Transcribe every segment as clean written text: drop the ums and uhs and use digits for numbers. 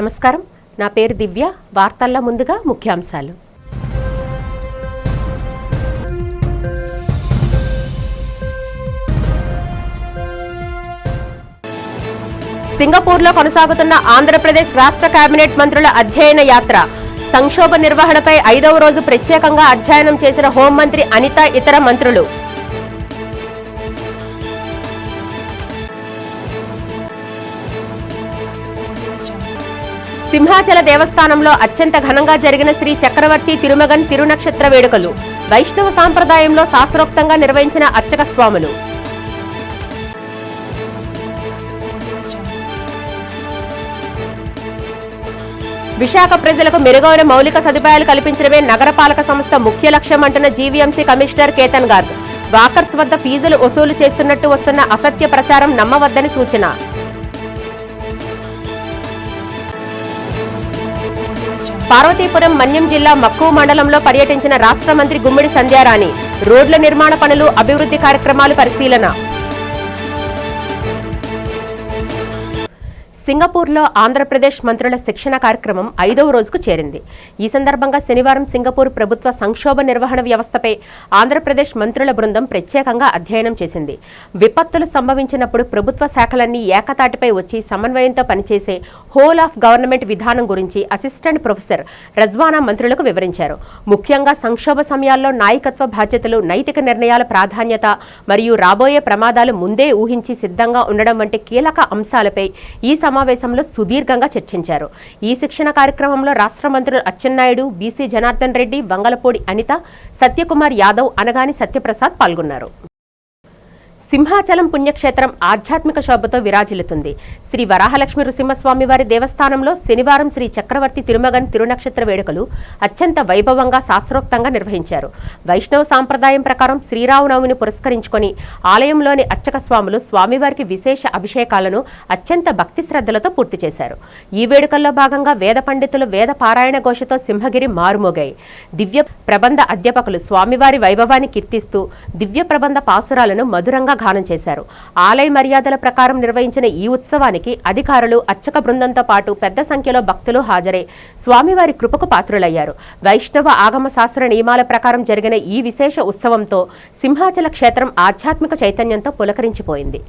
నమస్కారం, నా పేరు దివ్య. వార్తల్లో ముందుగా ముఖ్యాంశాలు. సింగపూర్లో కొనసాగుతున్న ఆంధ్రప్రదేశ్ రాష్ట్ర కేబినెట్ మంత్రుల అధ్యయన యాత్ర. సంక్షోభ నిర్వహణపై 5వ రోజు ప్రత్యేకంగా అధ్యయనం చేసిన హోంమంత్రి అనిత, ఇతర మంత్రులు. సింహాచల దేవస్థానంలో అత్యంత ఘనంగా జరిగిన శ్రీ చక్రవర్తి తిరుమగన్ తిరునక్షత్ర వేడుకలు. వైష్ణవ సాంప్రదాయంలో శాస్త్రోక్తంగా నిర్వహించిన అర్చక స్వాములు. విశాఖ ప్రజలకు మెరుగైన మౌలిక సదుపాయాలు కల్పించడమే నగరపాలక సంస్థ ముఖ్య లక్ష్యం అంటున్న GVMC commissioner Ketan Garg. Walkers వద్ద ఫీజులు వసూలు చేస్తున్నట్టు వస్తున్న అసత్య ప్రచారం నమ్మవద్దని సూచన. పార్వతీపురం మన్యం జిల్లా మక్కువ మండలంలో పర్యటించిన రాష్ట్ర మంత్రి గుమ్మిడి సంధ్యారాణి. రోడ్ల నిర్మాణ పనులు, అభివృద్ధి కార్యక్రమాలు పరిశీలన. సింగపూర్లో ఆంధ్రప్రదేశ్ మంత్రుల శిక్షణ కార్యక్రమం 5వ రోజుకు చేరింది. ఈ సందర్భంగా శనివారం సింగపూర్ ప్రభుత్వ సంక్షోభ నిర్వహణ వ్యవస్థపై ఆంధ్రప్రదేశ్ మంత్రుల బృందం ప్రత్యేకంగా అధ్యయనం చేసింది. విపత్తులు సంభవించినప్పుడు ప్రభుత్వ శాఖలన్నీ ఏకతాటిపై వచ్చి సమన్వయంతో పనిచేసే హోల్ ఆఫ్ గవర్నమెంట్ విధానం గురించి అసిస్టెంట్ ప్రొఫెసర్ రజ్వానా మంత్రులకు వివరించారు. ముఖ్యంగా సంక్షోభ సమయాల్లో నాయకత్వ బాధ్యతలు, నైతిక నిర్ణయాల ప్రాధాన్యత మరియు రాబోయే ప్రమాదాలు ముందే ఊహించి సిద్ధంగా ఉండడం వంటి కీలక అంశాలపై ఈ సమావేశంలో సుదీర్ఘంగా చర్చించారు. ఈ శిక్షణ కార్యక్రమంలో రాష్ట్ర మంత్రులు అచ్చెన్నాయుడు, బీసీ జనార్దన్ రెడ్డి, వంగలపూడి అనిత, సత్యకుమార్ యాదవ్, అనగాని సత్యప్రసాద్ పాల్గొన్నారు. సింహాచలం పుణ్యక్షేత్రం ఆధ్యాత్మిక శోభతో విరాజిల్లుతుంది. శ్రీ వరాహలక్ష్మి నృసింహస్వామి వారి దేవస్థానంలో శనివారం శ్రీ చక్రవర్తి తిరుమగన్ తిరునక్షత్ర వేడుకలు అత్యంత వైభవంగా శాస్త్రోక్తంగా నిర్వహించారు. వైష్ణవ సాంప్రదాయం ప్రకారం శ్రీరామనవమిని పురస్కరించుకొని ఆలయంలోని అర్చక స్వాములు స్వామివారికి విశేష అభిషేకాలను అత్యంత భక్తి శ్రద్ధలతో పూర్తి చేశారు. ఈ వేడుకల్లో భాగంగా వేద పండితులు వేద పారాయణ ఘోషతో సింహగిరి మారుమోగాయి. దివ్య ప్రబంధ అధ్యాపకులు స్వామివారి వైభవాన్ని కీర్తిస్తూ దివ్య ప్రబంధ పాసురాలను మధురంగా గానం చేశారు. ఆలయ మర్యాదల ప్రకారం నిర్వహించిన ఈ ఉత్సవానికి అధికారులు, అర్చక బృందంతో పాటు పెద్ద సంఖ్యలో భక్తులు హాజరై స్వామివారి కృపకు పాత్రులయ్యారు. వైష్ణవ ఆగమ శాస్త్ర నియమాల ప్రకారం జరిగిన ఈ విశేష ఉత్సవంతో సింహాచల క్షేత్రం ఆధ్యాత్మిక చైతన్యంతో పులకరించిపోయింది.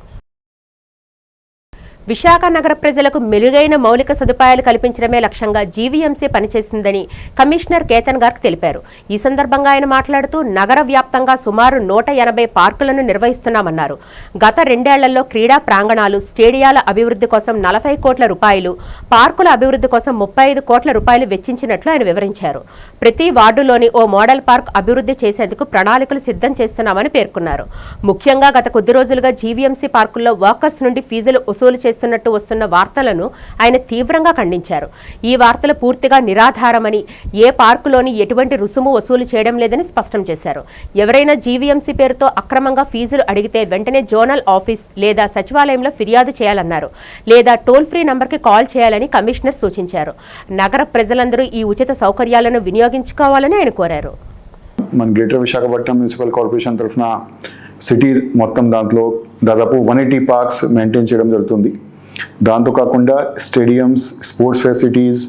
విశాఖ నగర ప్రజలకు మెరుగైన మౌలిక సదుపాయాలు కల్పించడమే లక్ష్యంగా జీవీఎంసీ పనిచేసిందని కమిషనర్ కేతన్ గార్గ్ తెలిపారు. ఈ సందర్భంగా ఆయన మాట్లాడుతూ నగర వ్యాప్తంగా సుమారు 180 పార్కులను నిర్వహిస్తున్నామన్నారు. గత 2 ఏళ్లలో క్రీడా ప్రాంగణాలు, స్టేడియాల అభివృద్ధి కోసం 40 కోట్ల రూపాయలు, పార్కుల అభివృద్ధి కోసం 35 కోట్ల రూపాయలు వెచ్చించినట్లు ఆయన వివరించారు. ప్రతి వార్డులోని ఓ మోడల్ పార్క్ అభివృద్ధి చేసేందుకు ప్రణాళికలు సిద్ధం చేస్తున్నామని పేర్కొన్నారు. ముఖ్యంగా గత కొద్ది రోజులుగా జీవీఎంసీ పార్కుల్లో వర్కర్స్ నుండి ఫీజులు వసూలు చేస్తున్నట్టు వస్తున్న వార్తలను ఆయన తీవ్రంగా ఖండించారు. ఈ వార్తలు పూర్తిగా నిరాధారమని, ఏ పార్కులోని ఎటువంటి రుసుము వసూలు చేయడం లేదని స్పష్టం చేశారు. ఎవరైనా జీవీఎంసీ పేరుతో అక్రమంగా ఫీజులు అడిగితే వెంటనే జోనల్ ఆఫీస్ లేదా సచివాలయంలో ఫిర్యాదు చేయాలన్నారు. లేదా టోల్ ఫ్రీ నంబర్కి కాల్ చేయాలని కమిషనర్ సూచించారు. నగర ప్రజలందరూ ఈ ఉచిత సౌకర్యాలను వినియోగించుకోవాలని ఆయన కోరారు. మన గ్రేటర్ విశాఖపట్నం మున్సిపల్ కార్పొరేషన్ తరఫున సిటీ మొత్తం దాంట్లో దాదాపు 180 పార్క్స్ మెయింటైన్ చేయడం జరుగుతుంది. దాంతో కాకుండా stadiums, sports facilities,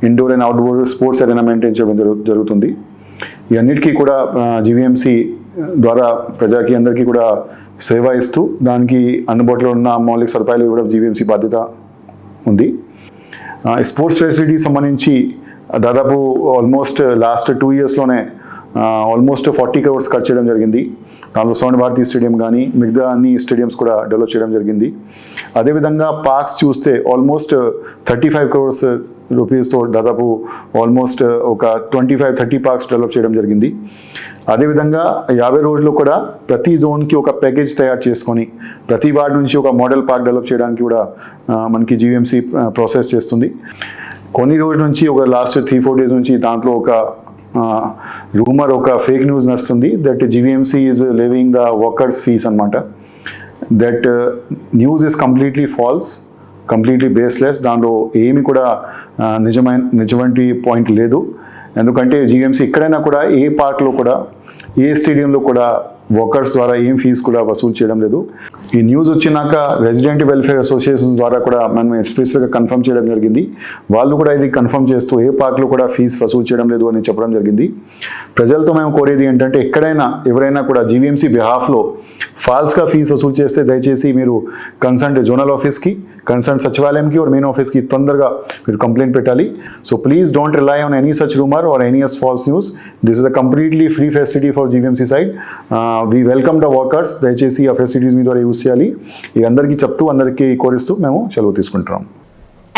indoor and outdoor sports ఏదైనా మెయింటైన్ చేయడం జరుగుతుంది. ఇవన్నిటికీ కూడా జీవీఎంసీ ద్వారా ప్రజలకి అందరికీ కూడా సేవ ఇస్తూ దానికి అందుబాటులో ఉన్న మౌలిక సదుపాయాలు కూడా జీవీఎంసీ బాధ్యత ఉంది. స్పోర్ట్స్ ఫెసిలిటీ సంబంధించి దాదాపు ఆల్మోస్ట్ లాస్ట్ 2 ఇయర్స్లోనే ఆల్మోస్ట్ 40 crores ఖర్చు చేయడం జరిగింది. దాంట్లో సౌండ్ భారతి స్టేడియం కానీ మిగతా అన్ని స్టేడియంస్ కూడా డెవలప్ చేయడం జరిగింది. అదేవిధంగా పార్క్స్ చూస్తే ఆల్మోస్ట్ 35 crores రూపీస్తో దాదాపు ఆల్మోస్ట్ ఒక 25-30 పార్క్స్ డెవలప్ చేయడం జరిగింది. అదేవిధంగా 50 రోజుల్లో కూడా ప్రతి జోన్కి ఒక ప్యాకేజ్ తయారు చేసుకొని ప్రతి వార్డు నుంచి ఒక మోడల్ పార్క్ డెవలప్ చేయడానికి కూడా మనకి జీవీఎంసీ ప్రాసెస్ చేస్తుంది. కొన్ని రోజుల నుంచి ఒక లాస్ట్ 3-4 days నుంచి దాంట్లో ఒక రూమర్, ఒక ఫేక్ న్యూస్ నడుస్తుంది that GVMC is living the workers fees అనమాట. That news is completely false, completely baseless. దాంట్లో ఏమి కూడా నిజమైన పాయింట్ లేదు. ఎందుకంటే జీవీఎంసీ ఎక్కడైనా కూడా ఏ పార్క్లో కూడా ఏ స్టేడియంలో కూడా వర్కర్స్ ద్వారా ఏం ఫీజు కూడా వసూలు చేయడం లేదు. ఈ న్యూస్ వచ్చినాక రెసిడెంట్ వెల్ఫేర్ అసోసియేషన్ ద్వారా కూడా మనం ఎక్స్ప్రెస్గా కన్ఫర్మ్ చేయడం జరిగింది. వాళ్ళు కూడా ఇది కన్ఫర్మ్ చేస్తూ ఏ పార్క్లో కూడా ఫీజు వసూలు చేయడం లేదు అని చెప్పడం జరిగింది. ప్రజలతో మేము కోరేది ఏంటంటే ఎక్కడైనా ఎవరైనా కూడా జీవీఎంసీ బిహాఫ్లో ఫాల్స్గా ఫీజు వసూలు చేస్తే దయచేసి మీరు కన్సర్న్ జోనల్ ఆఫీస్కి, కన్సర్న్ సచివాలయంకి और మెయిన్ ఆఫీస్కి తొందరగా మీరు కంప్లైంట్ పెట్టాలి. So please don't rely on any such rumour or any false news. This is a completely free facility for GVMC side. We welcome the workers. దయచేసి ఆ ఫెసిలిటీస్ మీ ద్వారా use చేయాలి. ఈ అందరికీ చెప్తూ అందరికీ కోరిస్తూ మేము సెలవు తీసుకుంటున్నాం.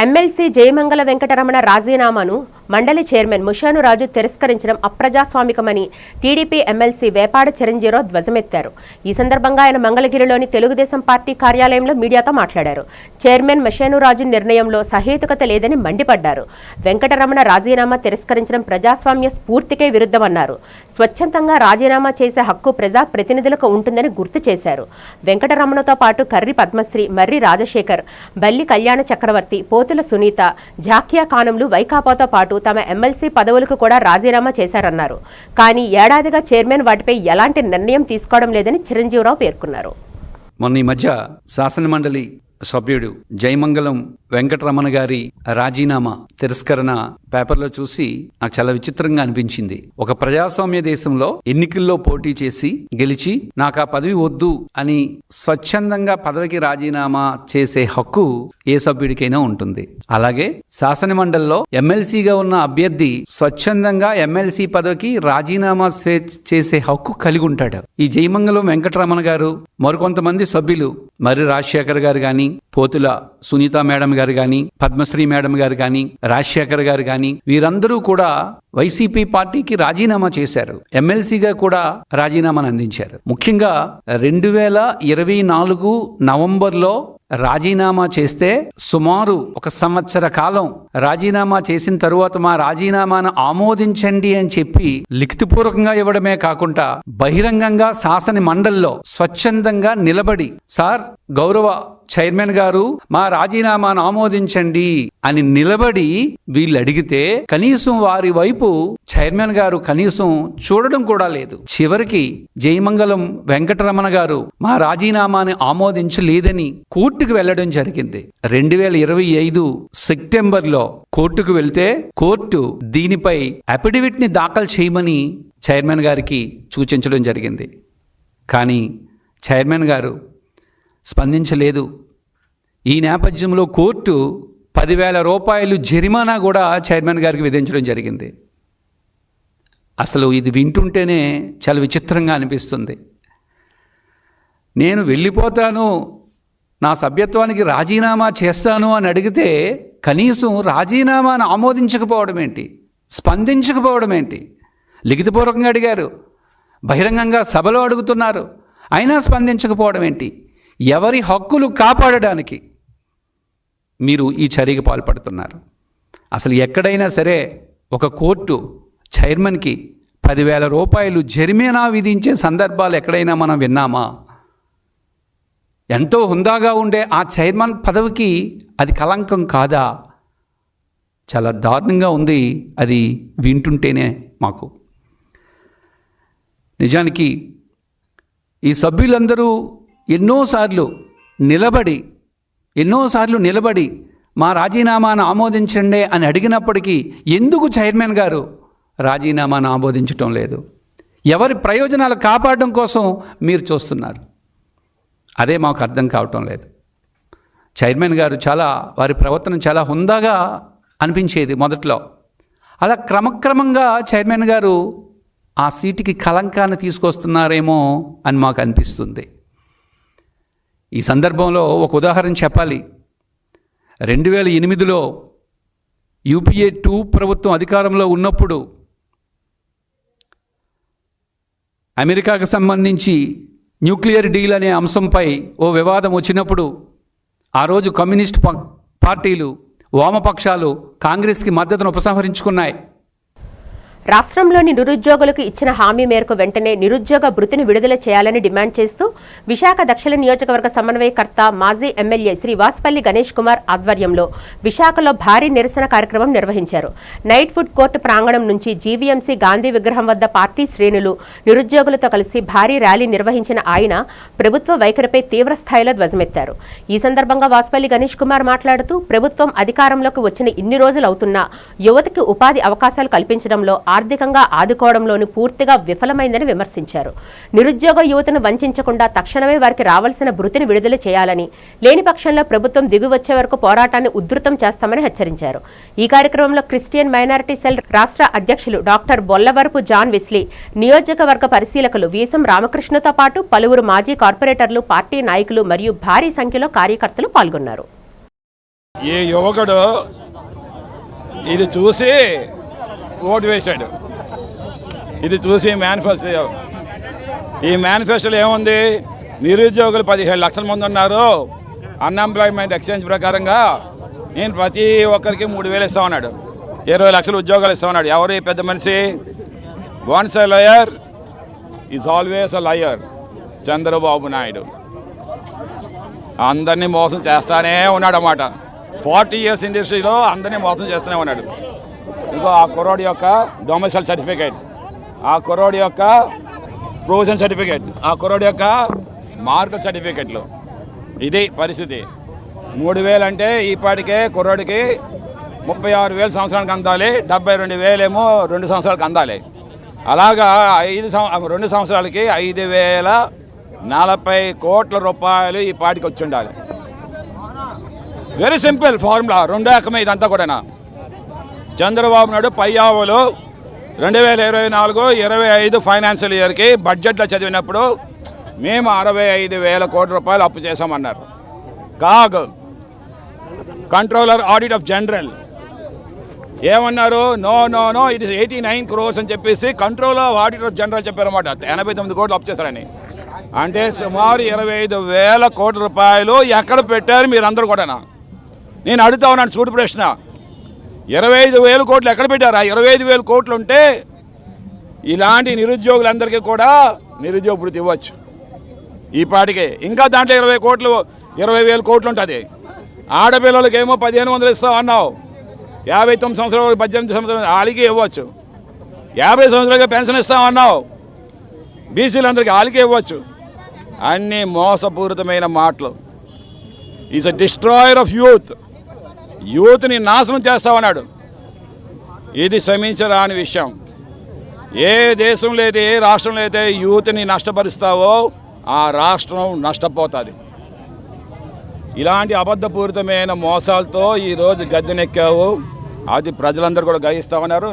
ఎమ్మెల్సీ జయమంగళ వెంకటరమణ రాజీనామాను మండలి చైర్మన్ ముషాను రాజు తిరస్కరించడం అప్రజాస్వామికమని టీడీపీ ఎమ్మెల్సీ వేపాడ చిరంజీరావు ధ్వజమెత్తారు. ఈ సందర్భంగా ఆయన మంగళగిరిలోని తెలుగుదేశం పార్టీ కార్యాలయంలో మీడియాతో మాట్లాడారు. చైర్మన్ ముషాను రాజు నిర్ణయంలో సహేతుకత లేదని మండిపడ్డారు. వెంకటరమణ రాజీనామా తిరస్కరించడం ప్రజాస్వామ్య స్ఫూర్తికే విరుద్ధమన్నారు. స్వచ్ఛందంగా రాజీనామా చేసే హక్కు ప్రజా ప్రతినిధులకు ఉంటుందని గుర్తు చేశారు. వెంకటరమణతో పాటు కర్రి పద్మశ్రీ, మర్రి రాజశేఖర్, బల్లి కళ్యాణ చక్రవర్తి, పోతుల సునీత, జాకియా ఖానంలు వైకాపాతో పాటు తమ ఎమ్మెల్సీ పదవులకు కూడా రాజీనామా చేశారన్నారు. కానీ ఏడాదిగా చైర్మన్ వాటిపై ఎలాంటి నిర్ణయం తీసుకోవడం లేదని చిరంజీవిరావు పేర్కొన్నారు. మొన్న ఈ మధ్య శాసనమండలి సభ్యుడు జయమంగళం వెంకటరమణ గారి రాజీనామా తిరస్కరణ పేపర్లో చూసి నాకు చాలా విచిత్రంగా అనిపించింది. ఒక ప్రజాస్వామ్య దేశంలో ఎన్నికల్లో పోటీ చేసి గెలిచి నాకు ఆ పదవి వద్దు అని స్వచ్ఛందంగా పదవికి రాజీనామా చేసే హక్కు ఏ సభ్యుడికైనా ఉంటుంది. అలాగే శాసనమండలిలో ఎమ్మెల్సీగా ఉన్న అభ్యర్థి స్వచ్ఛందంగా ఎమ్మెల్సీ పదవికి రాజీనామా చేసే హక్కు కలిగి ఉంటాడు. ఈ జయమంగళం వెంకటరమణ గారు, మరికొంతమంది సభ్యులు, మర్రి రాజశేఖర్ గారు కానీ, పోతుల సునీత మేడం గారు కానీ, పద్మశ్రీ మేడం గారు కానీ, రాజశేఖర్ గారు కానీ, వీరందరూ కూడా వైసీపీ పార్టీకి రాజీనామా చేశారు. ఎమ్మెల్సీగా కూడా రాజీనామాను అందించారు. ముఖ్యంగా 2024 నవంబర్లో రాజీనామా చేస్తే సుమారు 1 సంవత్సర కాలం రాజీనామా చేసిన తరువాత మా రాజీనామాను ఆమోదించండి అని చెప్పి లిఖితపూర్వకంగా ఇవ్వడమే కాకుండా బహిరంగంగా శాసన మండలిలో స్వచ్ఛందంగా నిలబడి, సార్ గౌరవ చైర్మన్ గారు మా రాజీనామాను ఆమోదించండి అని నిలబడి వీళ్ళు అడిగితే కనీసం వారి వైపు చైర్మన్ గారు కనీసం చూడడం కూడా లేదు. చివరికి జయమంగళం వెంకటరమణ గారు మా రాజీనామాని ఆమోదించలేదని కోర్టుకు వెళ్లడం జరిగింది. 2025 సెప్టెంబర్లో కోర్టుకు వెళ్తే కోర్టు దీనిపై అఫిడవిట్ ని దాఖలు చేయమని చైర్మన్ గారికి సూచించడం జరిగింది. కానీ చైర్మన్ గారు స్పందించలేదు. ఈ నేపథ్యంలో కోర్టు 10,000 రూపాయలు జరిమానా కూడా చైర్మన్ గారికి విధించడం జరిగింది. అసలు ఇది వింటుంటేనే చాలా విచిత్రంగా అనిపిస్తుంది. నేను వెళ్ళిపోతాను, నా సభ్యత్వానికి రాజీనామా చేస్తాను అని అడిగితే కనీసం రాజీనామాను ఆమోదించకపోవడం ఏంటి, స్పందించకపోవడం ఏంటి? లిఖితపూర్వకంగా అడిగారు, బహిరంగంగా సభలో అడుగుతున్నారు, అయినా స్పందించకపోవడం ఏంటి? ఎవరి హక్కులు కాపాడడానికి మీరు ఈ చర్యకు పాల్పడుతున్నారు? అసలు ఎక్కడైనా సరే ఒక కోర్టు చైర్మన్కి 10,000 రూపాయలు జరిమానా విధించే సందర్భాలు ఎక్కడైనా మనం విన్నామా? ఎంతో హుందాగా ఉండే ఆ చైర్మన్ పదవికి అది కలంకం కాదా? చాలా దారుణంగా ఉంది అది వింటుంటేనే మాకు. నిజానికి ఈ సభ్యులందరూ ఎన్నోసార్లు నిలబడి మా రాజీనామాను ఆమోదించండి అని అడిగినప్పటికీ ఎందుకు చైర్మన్ గారు రాజీనామాను ఆమోదించటం లేదు? ఎవరి ప్రయోజనాలు కాపాడడం కోసం మీరు చూస్తున్నారు? అదే మాకు అర్థం కావటం లేదు. చైర్మన్ గారు వారి ప్రవర్తన చాలా హుందాగా అనిపించేది మొదట్లో. అలా క్రమక్రమంగా చైర్మన్ గారు ఆ సీటుకి కలంకాన్ని తీసుకొస్తున్నారేమో అని మాకు అనిపిస్తుంది. ఈ సందర్భంలో ఒక ఉదాహరణ చెప్పాలి. 2008లో UPA 2 ప్రభుత్వం అధికారంలో ఉన్నప్పుడు అమెరికాకు సంబంధించి న్యూక్లియర్ డీల్ అనే అంశంపై ఓ వివాదం వచ్చినప్పుడు ఆ రోజు కమ్యూనిస్ట్ పార్టీలు, వామపక్షాలు కాంగ్రెస్కి మద్దతును ఉపసంహరించుకున్నాయి. రాష్ట్రంలోని నిరుద్యోగులకు ఇచ్చిన హామీ మేరకు వెంటనే నిరుద్యోగ భృతిని విడుదల చేయాలని డిమాండ్ చేస్తూ విశాఖ దక్షిణ నియోజకవర్గ సమన్వయకర్త మాజీ ఎమ్మెల్యే శ్రీ వాసుపల్లి గణేష్ కుమార్ ఆధ్వర్యంలో విశాఖలో భారీ నిరసన కార్యక్రమం నిర్వహించారు. నైట్ ఫుడ్ కోర్టు ప్రాంగణం నుంచి జీవీఎంసీ గాంధీ విగ్రహం వద్ద పార్టీ శ్రేణులు నిరుద్యోగులతో కలిసి భారీ ర్యాలీ నిర్వహించిన ఆయన ప్రభుత్వ వైఖరిపై తీవ్ర స్థాయిలో ధ్వజమెత్తారు. ఈ సందర్భంగా వాసుపల్లి గణేష్ కుమార్ మాట్లాడుతూ ప్రభుత్వం అధికారంలోకి వచ్చిన ఇన్ని రోజులు అవుతున్నా యువతకి ఉపాధి అవకాశాలు కల్పించడంలో ఆర్థికంగా ఆదుకోవడంలోని పూర్తిగా విఫలమైందని విమర్శించారు. నిరుద్యోగ యువతను వంచకుండా తక్షణమే వారికి రావాల్సిన భృతిని విడుదల చేయాలని, లేని పక్షంలో ప్రభుత్వం దిగువచ్చే వరకు పోరాటాన్ని ఉధృతం చేస్తామని హెచ్చరించారు. ఈ కార్యక్రమంలో క్రిస్టియన్ మైనారిటీ సెల్ రాష్ట్ర అధ్యక్షులు డాక్టర్ బొల్లవరపు జాన్ విస్లీ, నియోజకవర్గ పరిశీలకులు వీసం రామకృష్ణతో పాటు పలువురు మాజీ కార్పొరేటర్లు, పార్టీ నాయకులు మరియు భారీ సంఖ్యలో కార్యకర్తలు పాల్గొన్నారు. ఈ యువకుడు ఇది చూసి ఓటు వేశాడు. ఇది చూసి మేనిఫెస్టో, ఈ మేనిఫెస్టోలో ఏముంది? నిరుద్యోగులు 17 లక్షల మంది ఉన్నారు. అన్ఎంప్లాయ్మెంట్ ఎక్స్చేంజ్ ప్రకారంగా నేను ప్రతి ఒక్కరికి 3,000 ఇస్తా ఉన్నాడు. 20 లక్షల ఉద్యోగాలు ఇస్తా ఉన్నాడు. ఎవరు ఈ పెద్ద మనిషి? Once a liar is always a liar. Chandrababu Naidu అందరినీ మోసం చేస్తానే ఉన్నాడు అన్నమాట. 40 ఇయర్స్ ఇండస్ట్రీలో అందరినీ మోసం చేస్తూనే ఉన్నాడు. ఇంకో ఆ కుర్రోడి యొక్క డొమెసైల్ సర్టిఫికేట్, ఆ కుర్రోడి యొక్క ప్రొవిజన్ సర్టిఫికేట్, ఆ కుర్రోడి యొక్క మార్కుల సర్టిఫికేట్లు, ఇది పరిస్థితి. 3,000 అంటే ఈపాటికే కుర్రోడికి 36,000 సంవత్సరానికి అందాలి, 72,000 ఏమో 2 సంవత్సరాలకు అందాలి. అలాగా 2 సంవత్సరాలకి 5,040 కోట్ల రూపాయలు ఈ పాటికి వచ్చి ఉండాలి. వెరీ సింపుల్ ఫార్ములా, 2 రకమే ఇదంతా కూడా. చంద్రబాబు నాయుడు పయ్యావులు 2024-25 ఫైనాన్షియల్ ఇయర్కి బడ్జెట్లో చదివినప్పుడు మేము 65,000 కోట్ల రూపాయలు అప్పు చేశామన్నారు. CAG controller audit of general ఏమన్నారు? No no no it is 89 crores అని చెప్పేసి కంట్రోలర్ ఆడిట్ ఆఫ్ జనరల్ చెప్పారన్నమాట. 89 కోట్లు అప్పు చేశారని. అంటే సుమారు 25,000 కోట్ల రూపాయలు ఎక్కడ పెట్టారు మీరందరూ కూడా? నేను అడుగుతా ఉన్నాను సూటి ప్రశ్న. 25,000 కోట్లు ఎక్కడ పెట్టారా? 25,000 కోట్లు ఉంటే ఇలాంటి నిరుద్యోగులందరికీ కూడా నిరుద్యోగ భృతి ఇవ్వచ్చు ఈ పాటికే. ఇంకా దాంట్లో 20,000 కోట్లు ఉంటుంది. ఆడపిల్లలకేమో 1,500 ఇస్తాం అన్నావు. 59 సంవత్సరాలు 18 సంవత్సరాలు వాళ్ళకి ఇవ్వచ్చు. 50 సంవత్సరాలుగా పెన్షన్ ఇస్తామన్నావు. బీసీలందరికీ వాళ్ళకి ఇవ్వచ్చు. అన్నీ మోసపూరితమైన మాటలు. ఈజ్ అ డిస్ట్రాయర్ ఆఫ్ యూత్ని నాశనం చేస్తామన్నాడు. ఇది క్షమించరాని విషయం. ఏ దేశంలో అయితే, ఏ రాష్ట్రంలో అయితే యూత్ని నష్టపరుస్తావో ఆ రాష్ట్రం నష్టపోతుంది. ఇలాంటి అబద్ధపూరితమైన మోసాలతో ఈరోజు గద్దెనెక్కావు. అది ప్రజలందరూ కూడా గ్రహిస్తామన్నారు.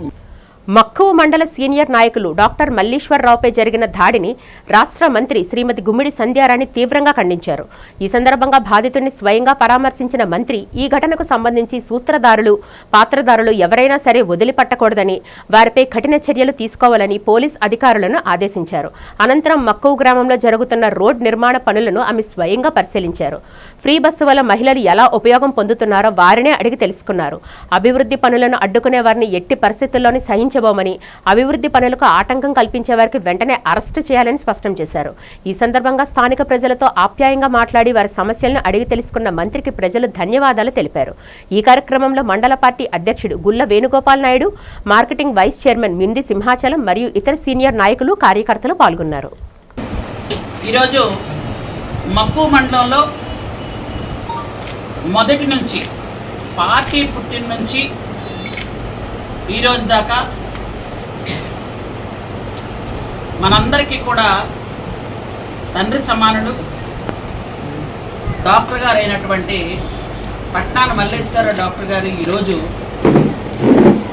మక్కువ మండల సీనియర్ నాయకులు డాక్టర్ మల్లీశ్వరరావుపై జరిగిన దాడిని రాష్ట్ర మంత్రి శ్రీమతి గుమ్మిడి సంధ్యారాణి తీవ్రంగా ఖండించారు. ఈ సందర్భంగా బాధితుడిని స్వయంగా పరామర్శించిన మంత్రి ఈ ఘటనకు సంబంధించి సూత్రధారులు, పాత్రధారులు ఎవరైనా సరే వదిలిపట్టకూడదని, వారిపై కఠిన చర్యలు తీసుకోవాలని పోలీస్ అధికారులను ఆదేశించారు. అనంతరం మక్కువ గ్రామంలో జరుగుతున్న రోడ్ నిర్మాణ పనులను ఆమె స్వయంగా పరిశీలించారు. ఫ్రీ బస్సు వల్ల మహిళలు ఎలా ఉపయోగం పొందుతున్నారో వారినే అడిగి తెలుసుకున్నారు. అభివృద్ధి పనులను అడ్డుకునే వారిని ఎట్టి పరిస్థితుల్లోని సహించబోమని, అభివృద్ధి పనులకు ఆటంకం కల్పించే వారికి వెంటనే అరెస్టు చేయాలని స్పష్టం చేశారు. ఈ సందర్భంగా స్థానిక ప్రజలతో ఆప్యాయంగా మాట్లాడి వారి సమస్యలను అడిగి తెలుసుకున్న మంత్రికి ప్రజలు ధన్యవాదాలు తెలిపారు. ఈ కార్యక్రమంలో మండల పార్టీ అధ్యక్షుడు Gulla Venugopal Naidu, marketing vice chairman Mindi Simhachalam మరియు ఇతర సీనియర్ నాయకులు, కార్యకర్తలు పాల్గొన్నారు. ఈరోజు మక్కువ మండలంలో మొదటి నుంచి పార్టీ పుట్టిన నుంచి ఈరోజు దాకా మనందరికీ కూడా తండ్రి సమానుడు డాక్టర్ గారు అయినటువంటి పట్నాల మల్లేశ్వర డాక్టర్ గారు ఈరోజు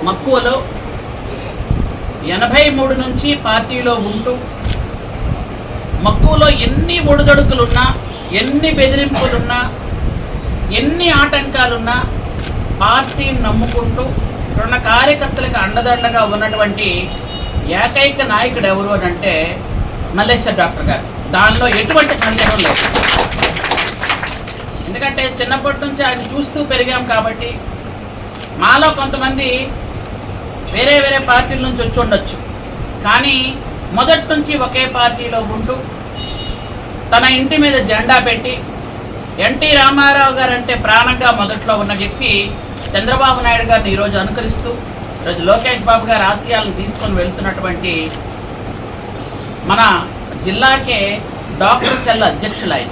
మక్కువలో 83 నుంచి పార్టీలో ఉంటూ మక్కువలో ఎన్ని ఒడిదొడుకులున్నా, ఎన్ని బెదిరింపులున్నా, ఎన్ని ఆటంకాలున్నా పార్టీని నమ్ముకుంటూ ఉన్న కార్యకర్తలకు అండదండగా ఉన్నటువంటి ఏకైక నాయకుడు ఎవరు అని అంటే మల్లేశ్వర్ డాక్టర్ గారు. దానిలో ఎటువంటి సందేహం లేదు. ఎందుకంటే చిన్నప్పటి నుంచి ఆయన చూస్తూ పెరిగాం కాబట్టి మాలో కొంతమంది వేరే వేరే పార్టీల నుంచి వచ్చి ఉండొచ్చు, కానీ మొదటి నుంచి ఒకే పార్టీలో ఉంటూ తన ఇంటి మీద జెండా పెట్టి ఎన్టీ రామారావు గారు అంటే ప్రాణంగా మొదట్లో ఉన్న వ్యక్తి చంద్రబాబు నాయుడు గారిని ఈరోజు అనుకరిస్తూ ఈరోజు లోకేష్ బాబు గారి ఆశయాలను తీసుకొని వెళ్తున్నటువంటి మన జిల్లాకే డాక్టర్ సెల్ అధ్యక్షులు ఆయన.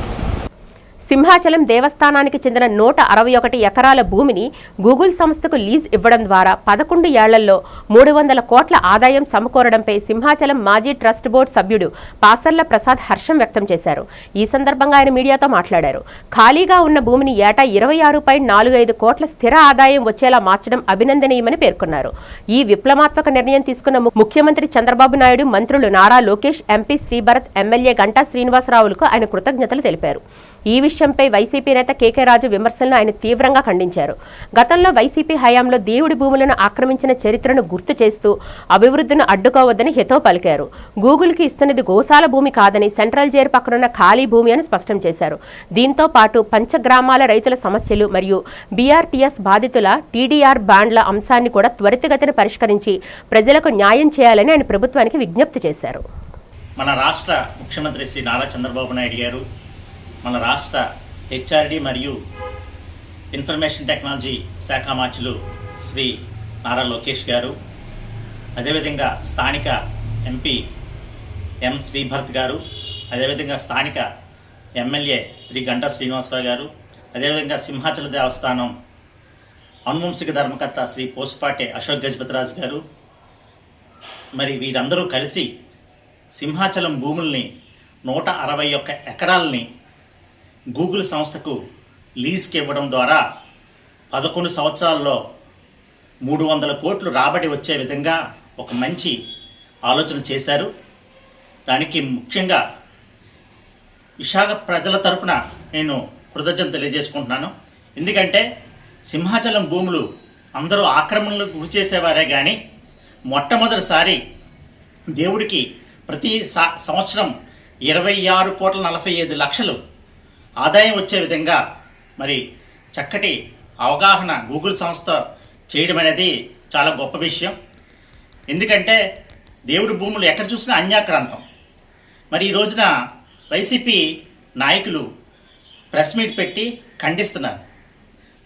సింహాచలం దేవస్థానానికి చెందిన 161 ఎకరాల భూమిని గూగుల్ సంస్థకు లీజ్ ఇవ్వడం ద్వారా 11 ఏళ్లలో 300 కోట్ల ఆదాయం సమకూరడంపై సింహాచలం మాజీ ట్రస్ట్ బోర్డు సభ్యుడు పాసర్ల ప్రసాద్ హర్షం వ్యక్తం చేశారు. ఈ సందర్భంగా ఆయన మీడియాతో మాట్లాడారు. ఖాళీగా ఉన్న భూమిని ఏటా 26.45 కోట్ల స్థిర ఆదాయం వచ్చేలా మార్చడం అభినందనీయమని పేర్కొన్నారు. ఈ విప్లవాత్మక నిర్ణయం తీసుకున్న ముఖ్యమంత్రి చంద్రబాబు నాయుడు, మంత్రులు నారా లోకేష్, ఎంపీ శ్రీభరత్, ఎమ్మెల్యే గంటా శ్రీనివాసరావులకు ఆయన కృతజ్ఞతలు తెలిపారు. ఈ విషయంపై వైసీపీ నేత కేకే రాజు విమర్శలను ఆయన తీవ్రంగా ఖండించారు. గతంలో వైసీపీ హయాంలో దేవుడి భూములను ఆక్రమించిన చరిత్రను గుర్తు చేస్తూ అభివృద్ధిని అడ్డుకోవద్దని హితవు పలికారు. గూగుల్కి ఇస్తున్నది గోశాల భూమి కాదని, సెంట్రల్ జైలు పక్కనున్న ఖాళీ భూమి అని స్పష్టం చేశారు. దీంతో పాటు పంచగ్రామాల రైతుల సమస్యలు మరియు బీఆర్టీఎస్ బాధితుల టీడీఆర్ బాండ్ల అంశాన్ని కూడా త్వరితగతిన పరిష్కరించి ప్రజలకు న్యాయం చేయాలని ఆయన ప్రభుత్వానికి విజ్ఞప్తి చేశారు. మన రాష్ట్ర ముఖ్యమంత్రి శ్రీ నారా చంద్రబాబు నాయుడు గారు, మన రాష్ట్ర హెచ్ఆర్డి మరియు ఇన్ఫర్మేషన్ టెక్నాలజీ శాఖ మంత్రులు శ్రీ నారా లోకేష్ గారు, అదేవిధంగా స్థానిక ఎంపీ ఎం శ్రీభరత్ గారు, అదేవిధంగా స్థానిక ఎమ్మెల్యే శ్రీ గంటా శ్రీనివాసరావు గారు, అదేవిధంగా సింహాచల దేవస్థానం అనువంశిక ధర్మకర్త శ్రీ పోసుపాటి అశోక్ గజపతిరాజు గారు, మరి వీరందరూ కలిసి సింహాచలం భూముల్ని 161 ఎకరాలని గూగుల్ సంస్థకు లీజ్కి ఇవ్వడం ద్వారా 11 సంవత్సరాల్లో 300 కోట్లు రాబడి వచ్చే విధంగా ఒక మంచి ఆలోచన చేశారు. దానికి ముఖ్యంగా విశాఖ ప్రజల తరపున నేను కృతజ్ఞత తెలియజేసుకుంటున్నాను. ఎందుకంటే సింహాచలం భూములు అందరూ ఆక్రమణలకు గురి చేసేవారే కానీ మొట్టమొదటిసారి దేవుడికి ప్రతి సంవత్సరం 26.45 కోట్ల ఆదాయం వచ్చే విధంగా మరి చక్కటి అవగాహన గూగుల్ సంస్థ చేయడం అనేది చాలా గొప్ప విషయం. ఎందుకంటే దేవుడి భూములు ఎక్కడ చూసినా అన్యాక్రాంతం. మరి ఈ రోజున వైసీపీ నాయకులు ప్రెస్ మీట్ పెట్టి ఖండిస్తున్నారు.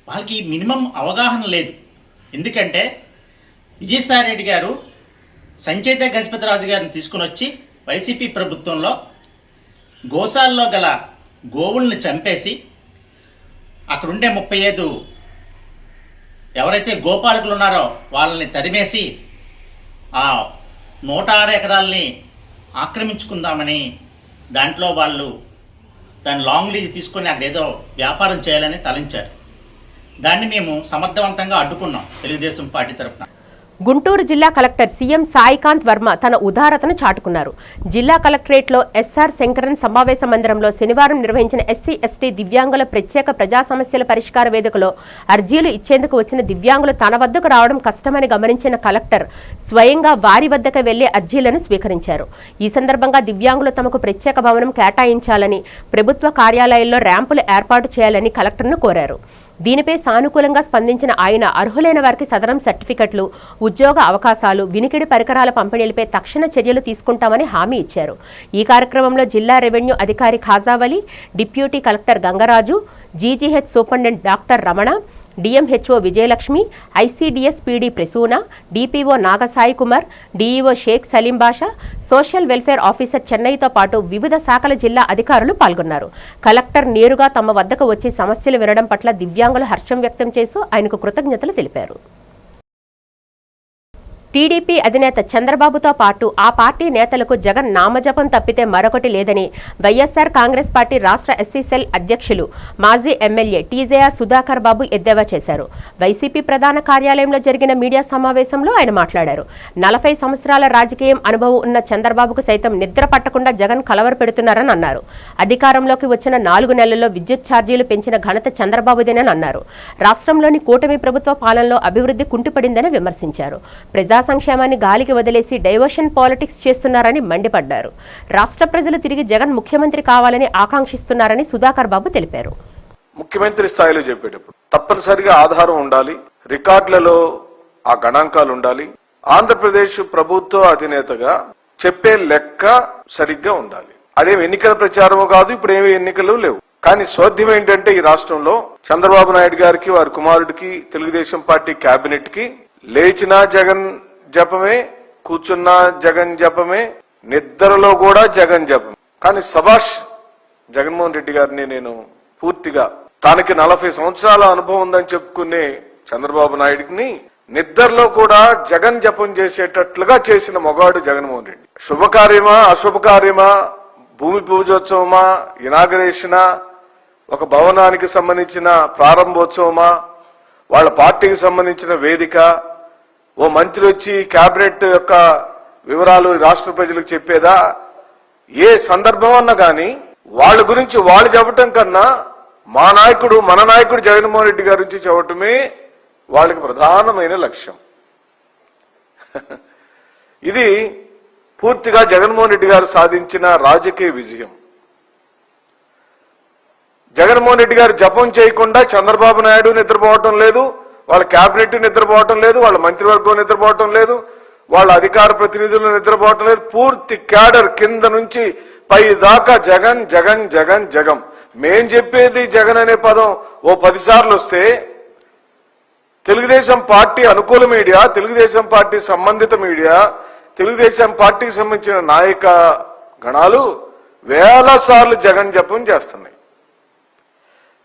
వాళ్ళకి మినిమం అవగాహన లేదు. ఎందుకంటే విజయసాయి రెడ్డి గారు సంచేత గజపతిరాజు గారిని తీసుకుని వచ్చి వైసీపీ ప్రభుత్వంలో గోశాలలో గల గోవుల్ని చంపేసి అక్కడుండే 35 ఎవరైతే గోపాలకులు ఉన్నారో వాళ్ళని తరిమేసి ఆ 106 ఎకరాలని ఆక్రమించుకుందామని దాంట్లో వాళ్ళు దాన్ని లాంగ్ లీజ్ తీసుకొని అక్కడ ఏదో వ్యాపారం చేయాలని తలంచారు. దాన్ని మేము సమర్థవంతంగా అడ్డుకున్నాం తెలుగుదేశం పార్టీ తరఫున. గుంటూరు జిల్లా కలెక్టర్ సీఎం సాయికాంత్ వర్మ తన ఉదారతను చాటుకున్నారు. జిల్లా కలెక్టరేట్లో ఎస్ఆర్ శంకరన్ సమావేశ మందిరంలో శనివారం నిర్వహించిన ఎస్సీ ఎస్టీ దివ్యాంగుల ప్రత్యేక ప్రజా సమస్యల పరిష్కార వేదికలో అర్జీలు ఇచ్చేందుకు వచ్చిన దివ్యాంగులు తన వద్దకు రావడం కష్టమని గమనించిన కలెక్టర్ స్వయంగా వారి వద్దకు వెళ్లే అర్జీలను స్వీకరించారు. ఈ సందర్భంగా దివ్యాంగులు తమకు ప్రత్యేక భవనం కేటాయించాలని, ప్రభుత్వ కార్యాలయాల్లో ర్యాంపులు ఏర్పాటు చేయాలని కలెక్టర్ను కోరారు. దీనిపై సానుకూలంగా స్పందించిన ఆయన అర్హులైన వారికి సదరం సర్టిఫికెట్లు, ఉద్యోగ అవకాశాలు, వినికిడి పరికరాల పంపిణీలపై తక్షణ చర్యలు తీసుకుంటామని హామీ ఇచ్చారు. ఈ కార్యక్రమంలో జిల్లా రెవెన్యూ అధికారి Khajavali, deputy collector Gangaraju, GGH superintendent doctor Ramana, DMHO Vijayalakshmi, ICDS PD Prasuna, DPO Nagasai Kumar, DEO Sheikh Saleem Basha, social welfare officer చెన్నైతో పాటు వివిధ శాఖల జిల్లా అధికారులు పాల్గొన్నారు. కలెక్టర్ నేరుగా తమ వద్దకు వచ్చి సమస్యలు వినడం పట్ల దివ్యాంగులు హర్షం వ్యక్తం చేస్తూ ఆయనకు కృతజ్ఞతలు తెలిపారు. టీడీపీ అధినేత చంద్రబాబుతో పాటు ఆ పార్టీ నేతలకు జగన్ నామజపం తప్పితే మరొకటి లేదని వైఎస్ఆర్ కాంగ్రెస్ పార్టీ రాష్ట్ర ఎస్సీ సెల్ అధ్యక్షులు, మాజీ ఎమ్మెల్యే టీజేఆర్ సుధాకర్ బాబు ఎద్దేవా చేశారు. వైసీపీ ప్రధాన కార్యాలయంలో జరిగిన మీడియా సమావేశంలో ఆయన మాట్లాడారు. 40 సంవత్సరాల రాజకీయం అనుభవం ఉన్న చంద్రబాబుకు సైతం నిద్ర పట్టకుండా జగన్ కలవర పెడుతున్నారని అన్నారు. అధికారంలోకి వచ్చిన 4 నెలల్లో విద్యుత్ ఛార్జీలు పెంచిన ఘనత చంద్రబాబుదేనని అన్నారు. రాష్ట్రంలోని కూటమి ప్రభుత్వ పాలనలో అభివృద్ధి కుంటుపడిందని విమర్శించారు. ప్రజా సంక్షేమాన్ని గాలికి వదిలేసి డైవర్షన్ పాలిటిక్స్ చేస్తున్నారని మండిపడ్డారు. రాష్ట్ర ప్రజలు తిరిగి జగన్ ముఖ్యమంత్రి కావాలని ఆకాంక్షిస్తున్నారని సుధాకర్ బాబు తెలిపారు. ముఖ్యమంత్రి స్థాయిలో చెప్పేటప్పుడు తప్పనిసరిగా ఆధారం ఉండాలి, రికార్డులలో ఆ గణాంకాలు ఉండాలి, ఆంధ్రప్రదేశ్ ప్రభుత్వ అధినేతగా చెప్పే లెక్క సరిగ్గా ఉండాలి. అదేం ఎన్నికల ప్రచారమో కాదు, ఇప్పుడు ఏమి ఎన్నికలు లేవు. కానీ సోద్యం ఏంటంటే ఈ రాష్ట్రంలో చంద్రబాబు నాయుడు గారికి, వారి కుమారుడికి, తెలుగుదేశం పార్టీ కేబినెట్ కి లేచినా జగన్ జపమే, కూర్చున్నా జగన్ జపమే, నిద్రలో కూడా జగన్ జపం. కానీ సభాష్ జగన్మోహన్ రెడ్డి గారిని నేను పూర్తిగా, తనకి 40 సంవత్సరాల అనుభవం ఉందని చెప్పుకునే చంద్రబాబు నాయుడిని నిద్రలో కూడా జగన్ జపం చేసేటట్లుగా చేసిన మొగాడు జగన్మోహన్ రెడ్డి. శుభకార్యమా అశుభకార్యమా, భూమి పూజోత్సవమా, ఇనాగరేషనా, ఒక భవనానికి సంబంధించిన ప్రారంభోత్సవమా, వాళ్ళ పార్టీకి సంబంధించిన వేదిక, ఓ మంత్రి వచ్చి కేబినెట్ యొక్క వివరాలు రాష్ట్ర ప్రజలకు చెప్పేదా, ఏ సందర్భం అన్నా కానీ వాళ్ళ గురించి వాళ్ళు చెప్పటం కన్నా మన నాయకుడు జగన్మోహన్ రెడ్డి గారి గురించి చెప్పటమే వాళ్ళకి ప్రధానమైన లక్ష్యం. ఇది పూర్తిగా జగన్మోహన్ రెడ్డి గారు సాధించిన రాజకీయ విజయం. జగన్మోహన్ రెడ్డి గారు జపం చేయకుండా చంద్రబాబు నాయుడు నిద్రపోవటం లేదు, వాళ్ళ కేబినెట్ నిద్రపోవటం లేదు, వాళ్ళ మంత్రివర్గం నిద్రపోవటం లేదు, వాళ్ళ అధికార ప్రతినిధులు నిద్రపోవటం లేదు. పూర్తి క్యాడర్ కింద నుంచి పై దాకా జగన్ జగన్ జగన్ జగం. మేం చెప్పేది జగన్ అనే పదం ఓ 10 సార్లు వస్తే తెలుగుదేశం పార్టీ అనుకూల మీడియా, తెలుగుదేశం పార్టీ సంబంధిత మీడియా, తెలుగుదేశం పార్టీకి సంబంధించిన నాయక గణాలు వేల సార్లు జగన్ జపం చేస్తున్నాయి.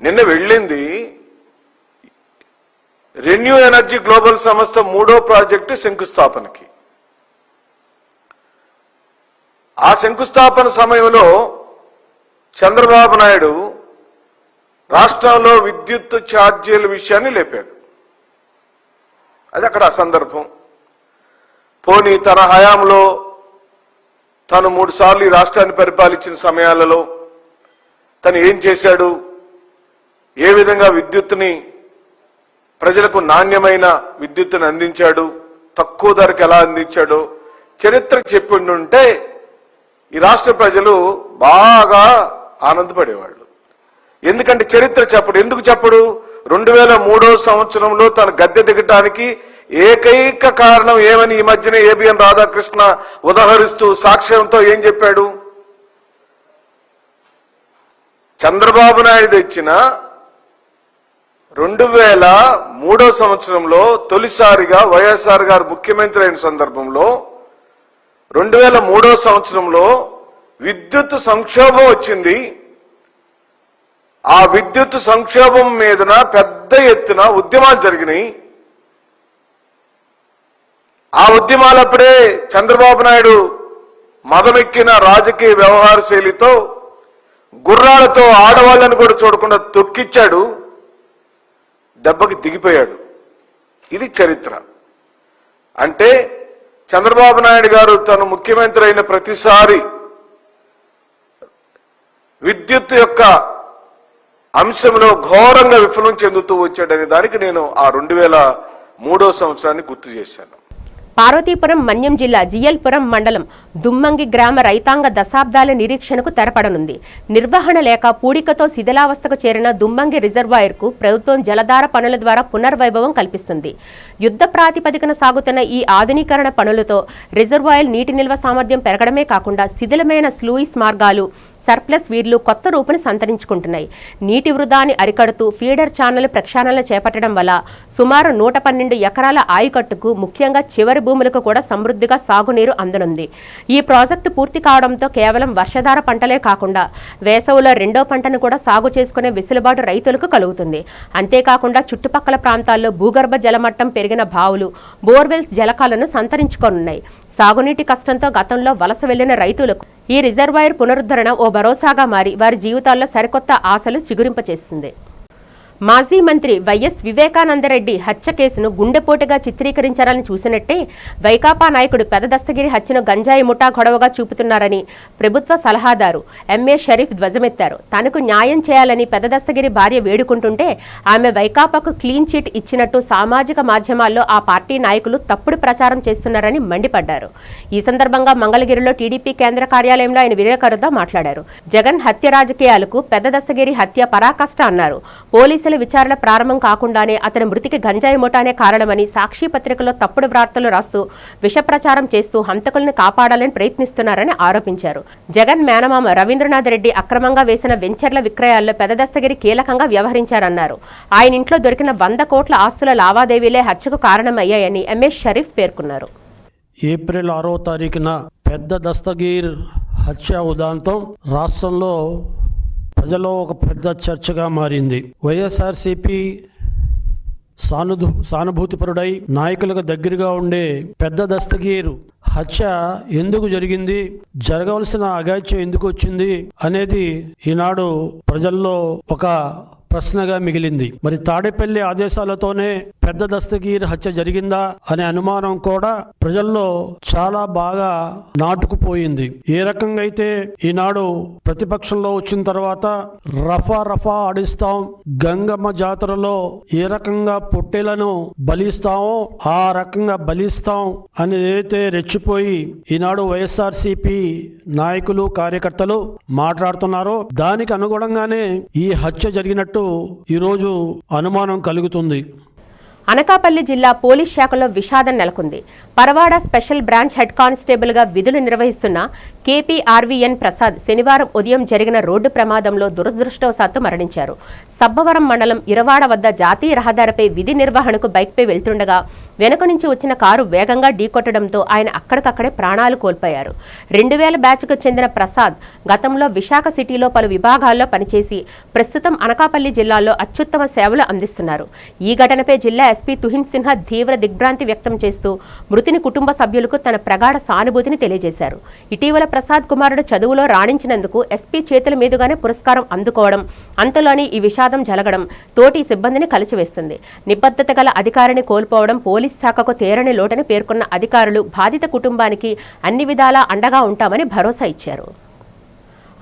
నిన్న వెళ్ళింది రెన్యూ ఎనర్జీ గ్లోబల్ సంస్థ 3వ ప్రాజెక్టు శంకుస్థాపనకి. ఆ శంకుస్థాపన సమయంలో చంద్రబాబు నాయుడు రాష్ట్రంలో విద్యుత్ ఛార్జీల విషయాన్ని లేపాడు. అది అక్కడ అసందర్భం. పోనీ తన హయాంలో తను 3 సార్లు ఈ రాష్ట్రాన్ని పరిపాలించిన సమయాలలో తను ఏం చేశాడు, ఏ విధంగా విద్యుత్తుని, ప్రజలకు నాణ్యమైన విద్యుత్తుని అందించాడు, తక్కువ ధరకు ఎలా అందించాడో చరిత్ర చెప్పిండుంటే ఈ రాష్ట్ర ప్రజలు బాగా ఆనందపడేవాళ్ళు. ఎందుకంటే చరిత్ర చెప్పడు. ఎందుకు చెప్పడు? 2003వ సంవత్సరంలో తన గద్దె దిగటానికి ఏకైక కారణం ఏమని ఈ మధ్యనే ఏబిఎన్ రాధాకృష్ణ ఉదహరిస్తూ సాక్ష్యంతో ఏం చెప్పాడు? చంద్రబాబు నాయుడు తెచ్చిన 2003వ సంవత్సరంలో తొలిసారిగా వైఎస్ఆర్ గారు ముఖ్యమంత్రి అయిన సందర్భంలో 2003వ సంవత్సరంలో విద్యుత్ సంక్షోభం వచ్చింది. ఆ విద్యుత్ సంక్షోభం మీదన పెద్ద ఎత్తున ఉద్యమాలు జరిగినాయి. ఆ ఉద్యమాలప్పుడే చంద్రబాబు నాయుడు మదమెక్కిన రాజకీయ వ్యవహార శైలితో గుర్రాలతో ఆడవాళ్ళని కూడా చూడకుండా తొక్కిచ్చాడు, దెబ్బకి దిగిపోయాడు. ఇది చరిత్ర. అంటే చంద్రబాబు నాయుడు గారు తను ముఖ్యమంత్రి అయిన ప్రతిసారి విద్యుత్ యొక్క అంశంలో ఘోరంగా విఫలం చెందుతూ వచ్చాడనే దానికి నేను ఆ 2003వ సంవత్సరాన్ని గుర్తు చేశాను. పార్వతీపురం మన్యం జిల్లా జియల్పురం మండలం దుమ్మంగి గ్రామ రైతాంగ దశాబ్దాల నిరీక్షణకు తెరపడనుంది. నిర్వహణ లేక పూడికతో శిథిలావస్థకు చేరిన దుమ్మంగి రిజర్వాయర్కు ప్రభుత్వం జలధార పనుల ద్వారా పునర్వైభవం కల్పిస్తుంది. యుద్ధ ప్రాతిపదికన సాగుతున్న ఈ ఆధునీకరణ పనులతో రిజర్వాయర్ నీటి నిల్వ సామర్థ్యం పెరగడమే కాకుండా శిథిలమైన స్లూయిస్ మార్గాలు, సర్ప్లస్ వీర్లు కొత్త రూపుని సంతరించుకుంటున్నాయి. నీటి వృధాని అరికడుతూ ఫీడర్ ఛానల్ ప్రక్షాళన చేపట్టడం వల్ల సుమారు 112 ఎకరాల ఆయకట్టుకు, ముఖ్యంగా చివరి భూములకు కూడా సమృద్ధిగా సాగునీరు అందనుంది. ఈ ప్రాజెక్టు పూర్తి కావడంతో కేవలం వర్షధార పంటలే కాకుండా వేసవిలో 2వ పంటను కూడా సాగు చేసుకునే వెసులుబాటు రైతులకు కలుగుతుంది. అంతేకాకుండా చుట్టుపక్కల ప్రాంతాల్లో భూగర్భ జలమట్టం పెరిగిన బావులు, బోర్వెల్స్ జలకాలను సంతరించుకోనున్నాయి. సాగునీటి కష్టంతో గతంలో వలస వెళ్లిన రైతులకు ఈ రిజర్వాయర్ పునరుద్ధరణ ఓ భరోసాగా మారి వారి జీవితాల్లో సరికొత్త ఆశలు చిగురింపచేస్తుంది. మాజీ మంత్రి వైఎస్ వివేకానందరెడ్డి హత్య కేసును గుండెపోటుగా చిత్రీకరించాలని చూసినట్టే వైకాపా నాయకుడు పెద దస్తగిరి హత్యను గంజాయి ముఠా గొడవగా చూపుతున్నారని ప్రభుత్వ సలహాదారు ఎంఏ షరీఫ్ ధ్వజమెత్తారు. తనకు న్యాయం చేయాలని పెద దస్తగిరి భార్య వేడుకుంటుంటే ఆమె వైకాపాకు క్లీన్ చిట్ ఇచ్చినట్టు సామాజిక మాధ్యమాల్లో ఆ పార్టీ నాయకులు తప్పుడు ప్రచారం చేస్తున్నారని మండిపడ్డారు. ఈ సందర్భంగా మంగళగిరిలో టీడీపీ కేంద్ర కార్యాలయంలో ఆయన విలేకరులతో మాట్లాడారు. జగన్ హత్య రాజకీయాలకు పెద దస్తగిరి హత్య పరాకాష్ట అన్నారు. పోలీసు పోలీసుల విచారణ ప్రారంభం కాకుండానే అతని మృతికి గంజాయి ముఠానే కారణమని సాక్షి పత్రికలో తప్పుడు వార్తలు రాస్తూ విష ప్రచారం చేస్తూ హంతకుల్ని కాపాడాలని ప్రయత్నిస్తున్నారని ఆరోపించారు. జగన్ మేనమామ రవీంద్రనాథ్ రెడ్డి అక్రమంగా వేసిన వెంచర్ల విక్రయాల్లో పెదదస్తగిరి కీలకంగా వ్యవహరించారన్నారు. ఆయన ఇంట్లో దొరికిన 100 కోట్ల ఆస్తుల లావాదేవీలే హత్యకు కారణమయ్యాయని ఎంఎస్ షరీఫ్ పేర్కొన్నారు. ఏప్రిల్ 6వ తారీఖున పెద్ద దస్తగీర్ హత్య ఉదంతం రాష్ట్రంలో ప్రజల్లో ఒక పెద్ద చర్చగా మారింది. వైఎస్ఆర్సీపీ సానుభూతిపరుడై నాయకులకు దగ్గరగా ఉండే పెద్ద దస్తగీర్ హత్య ఎందుకు జరిగింది, జరగవలసిన అఘాయిత్యం ఎందుకు వచ్చింది అనేది ఈనాడు ప్రజల్లో ఒక ప్రశ్నగా మిగిలింది. మరి తాడేపల్లి ఆదేశాలతోనే పెద్ద దస్తగీర్ హత్య జరిగిందా అనే అనుమానం కూడా ప్రజల్లో చాలా బాగా నాటుకుపోయింది. ఏ రకంగా అయితే ఈనాడు ప్రతిపక్షంలో వచ్చిన తర్వాత రఫా ఆడిస్తాం, గంగమ్మ జాతరలో ఏ రకంగా పొట్టేలను బలిస్తామో ఆ రకంగా బలిస్తాం అని ఏదైతే రెచ్చిపోయి ఈనాడు వైఎస్ఆర్సీపీ నాయకులు కార్యకర్తలు మాట్లాడుతున్నారో దానికి అనుగుణంగానే ఈ హత్య జరిగినట్టు ఈరోజు అనుమానం కలుగుతుంది. అనకాపల్లి జిల్లా పోలీస్ శాఖలో విషాదం నెలకొంది. Paravada special branch head constable గా విధులు నిర్వహిస్తున్న కేపీఆర్వీఎన్ ప్రసాద్ శనివారం ఉదయం జరిగిన రోడ్డు ప్రమాదంలో దురదృష్టవశాత్తు మరణించారు. సబ్బవరం మండలం ఇరవాడ వద్ద జాతీయ రహదారిపై విధి నిర్వహణకు బైక్పై వెళ్తుండగా వెనుక నుంచి వచ్చిన కారు వేగంగా ఢీకొట్టడంతో ఆయన అక్కడికక్కడే ప్రాణాలు కోల్పోయారు. 2000 బ్యాచ్కు చెందిన ప్రసాద్ గతంలో విశాఖ సిటీలో పలు విభాగాల్లో పనిచేసి ప్రస్తుతం అనకాపల్లి జిల్లాలో అత్యుత్తమ సేవలు అందిస్తున్నారు. ఈ ఘటనపై జిల్లా ఎస్పీ తుహిన్ సిన్హా తీవ్ర దిగ్భ్రాంతి వ్యక్తం చేస్తూ మృతుని కుటుంబ సభ్యులకు తన ప్రగాఢ సానుభూతిని తెలియజేశారు. ఇటీవల ప్రసాద్ కుమారుడు చదువులో రాణించినందుకు ఎస్పీ చేతుల మీదుగానే పురస్కారం అందుకోవడం, అంతలోని ఈ విషాదం జరగడం తోటి సిబ్బందిని కలిచివేస్తుంది. నిబద్ధత గల అధికారిని కోల్పోవడం పోలీస్ శాఖకు తీరని లోటని పేర్కొన్న అధికారులు బాధిత కుటుంబానికి అన్ని విధాలా అండగా ఉంటామని భరోసా ఇచ్చారు.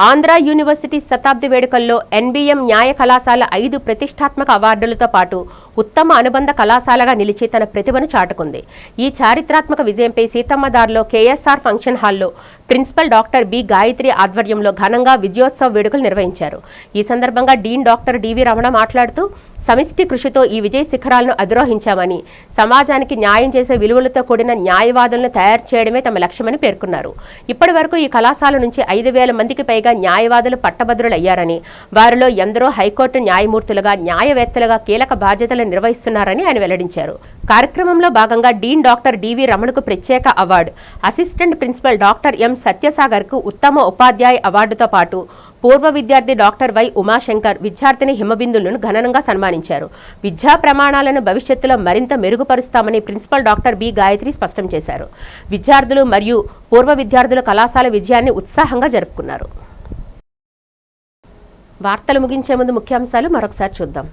ఆంధ్ర యూనివర్సిటీ శతాబ్ది వేడుకల్లో ఎన్బీఎం న్యాయ కళాశాల 5 ప్రతిష్టాత్మక అవార్డులతో పాటు ఉత్తమ అనుబంధ కళాశాలగా నిలిచి తన ప్రతిభను చాటుకుంది. ఈ చారిత్రాత్మక విజయంపై సీతమ్మదార్లో కేఎస్ఆర్ ఫంక్షన్ హాల్లో ప్రిన్సిపల్ డాక్టర్ బి గాయత్రి ఆధ్వర్యంలో ఘనంగా విజయోత్సవ వేడుకలు నిర్వహించారు. ఈ సందర్భంగా డీన్ డాక్టర్ డివి రమణ మాట్లాడుతూ సమిష్టి కృషితో ఈ విజయ శిఖరాలను అధిరోహించామని, సమాజానికి న్యాయం చేసే విలువలతో కూడిన న్యాయవాదులను తయారు చేయడమే తమ లక్ష్యమని పేర్కొన్నారు. ఇప్పటి వరకు ఈ కళాశాల నుంచి 5000 మందికి పైగా న్యాయవాదులు పట్టభద్రులయ్యారని, వారిలో ఎందరో హైకోర్టు న్యాయమూర్తులుగా, న్యాయవేత్తలుగా కీలక బాధ్యతలు నిర్వహిస్తున్నారని ఆయన వెల్లడించారు. కార్యక్రమంలో భాగంగా డీన్ డాక్టర్ డివి రమణకు ప్రత్యేక award, assistant principal doctor M సత్యసాగర్కు ఉత్తమ ఉపాధ్యాయ అవార్డుతో పాటు పూర్వ విద్యార్థి డాక్టర్ వై ఉమాశంకర్, విద్యార్థిని హిమబిందులను ఘనంగా సన్మానించారు. విద్యా ప్రమాణాలను భవిష్యత్తులో మరింత మెరుగుపరుస్తామని ప్రిన్సిపల్ డాక్టర్ బి గాయత్రి స్పష్టం చేశారు. విద్యార్థులు మరియు పూర్వ విద్యార్థులు కళాశాల విజయాన్ని ఉత్సాహంగా జరుపుకున్నారు. వార్తలు ముగించే ముందు ముఖ్యాంశాలు మరొకసారి చూద్దాం.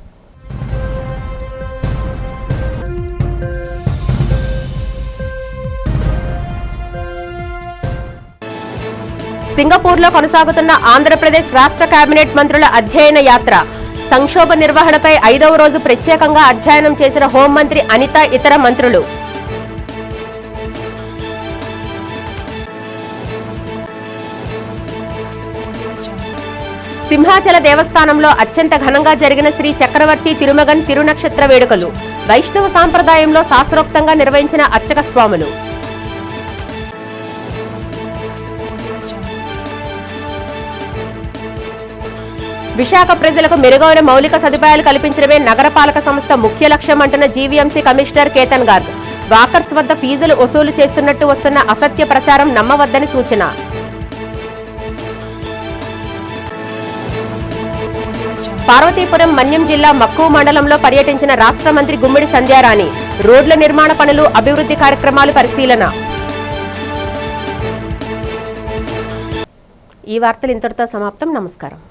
సింగపూర్లో కొనసాగుతున్న ఆంధ్రప్రదేశ్ రాష్ట్ర కేబినెట్ మంత్రుల అధ్యయన యాత్ర. సంక్షోభ నిర్వహణపై 5వ రోజు ప్రత్యేకంగా అధ్యయనం చేసిన హోంమంత్రి అనిత, ఇతర మంత్రులు. సింహాచల దేవస్థానంలో అత్యంత ఘనంగా జరిగిన శ్రీ చక్రవర్తి తిరుమగన్ తిరునక్షత్ర వేడుకలు. వైష్ణవ సాంప్రదాయంలో శాస్త్రోక్తంగా నిర్వహించిన అర్చక స్వాములు. విశాఖ ప్రజలకు మెరుగైన మౌలిక సదుపాయాలు కల్పించడమే నగరపాలక సంస్థ ముఖ్య లక్ష్యం అంటున్న GVMC commissioner Ketan Garg. Walkers వద్ద ఫీజులు వసూలు చేస్తున్నట్టు వస్తున్న అసత్య ప్రచారం నమ్మవద్దని సూచన. పార్వతీపురం మన్యం జిల్లా మక్కువ మండలంలో పర్యటించిన రాష్ట్ర మంత్రి గుమ్మిడి సంధ్యారాణి. రోడ్ల నిర్మాణ పనులు, అభివృద్ధి కార్యక్రమాలు పరిశీలన. ఈ వార్తలు ఇంతటితో సమాప్తం. నమస్కారం.